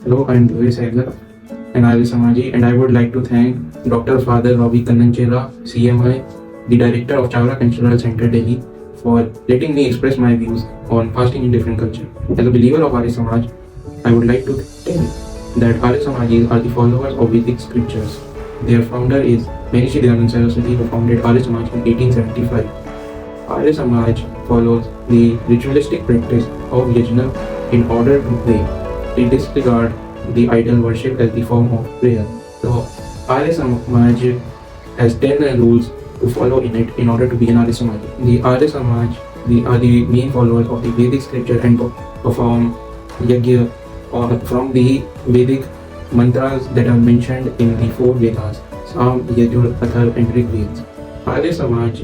Hello, I am Divay Sehgal, an Arya Samaji, and I would like to thank Dr. Father Ravi Kannanchera, CMI, the Director of Chavara Cultural Centre Delhi, for letting me express my views on fasting in different culture. As a believer of Arya Samaj, I would like to tell that Arya Samajis are the followers of Vedic scriptures. Their founder is Maharishi Dayanand Saraswati, who founded Arya Samaj in 1875. Arya Samaj follows the ritualistic practice of yajna in order to pray. They disregard the idol worship as the form of prayer. So, Arya Samaj has 10 rules to follow in it in order to be an Arya Samaj. The Arya Samaj are the main followers of the Vedic scripture and perform yajna from the Vedic mantras that are mentioned in the 4 Vedas, Sam, Yajur, Athar and Rig Veds. Arya Samaj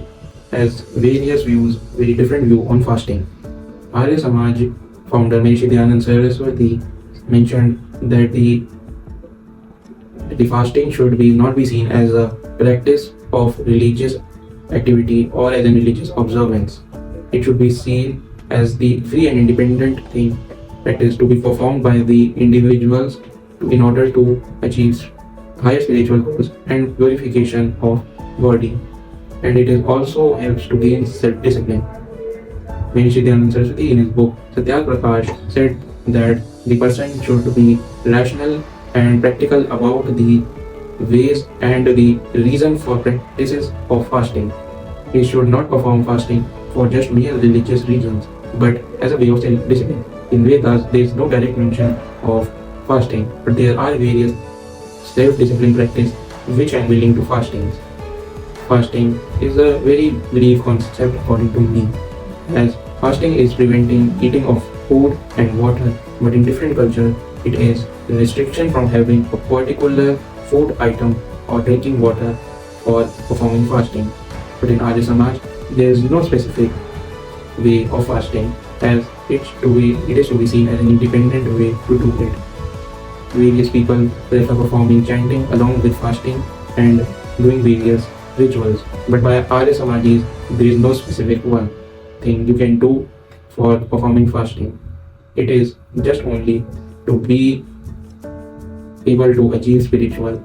has various views, very different view on fasting. Arya Samaj founder Maharishi Dayanand Saraswati mentioned that the fasting should not be seen as a practice of religious activity or as a religious observance. It should be seen as the free and independent thing practice to be performed by the individuals in order to achieve higher spiritual goals and purification of body. And it is also helps to gain self-discipline. Maharishi Dayanand Saraswati in his book Satyag Prakash said that the person should be rational and practical about the ways and the reason for practices of fasting. He should not perform fasting for just mere religious reasons, but as a way of self-discipline. In Vedas, there is no direct mention of fasting, but there are various self-discipline practices which are linked to fasting. Fasting is a very brief concept according to me, as fasting is preventing eating of food and water, but in different cultures it is restriction from having a particular food item or drinking water for performing fasting. But in Arya Samaj, there is no specific way of fasting, as it is to be seen as an independent way to do it. Various people prefer performing chanting along with fasting and doing various rituals, but by Arya Samajis, there is no specific one thing you can do for performing fasting. It is just only to be able to achieve spiritual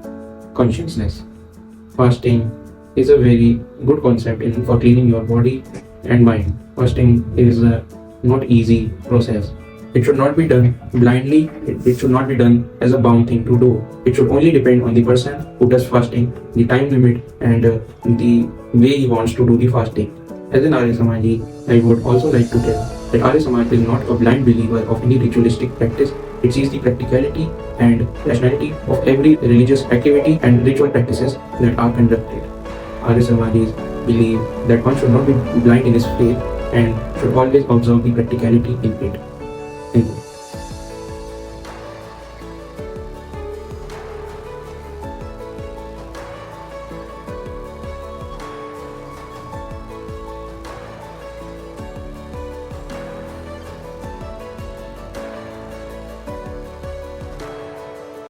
consciousness. Fasting is a very good concept for cleaning your body and mind. Fasting is a not easy process. It should not be done blindly. It should not be done as a bound thing to do. It should only depend on the person who does fasting, the time limit and the way he wants to do the fasting. As an Arya Samaji, I would also like to tell that Arya Samaj is not a blind believer of any ritualistic practice. It sees the practicality and rationality of every religious activity and ritual practices that are conducted. Arya Samajis believe that one should not be blind in his faith and should always observe the practicality in it. Thank you.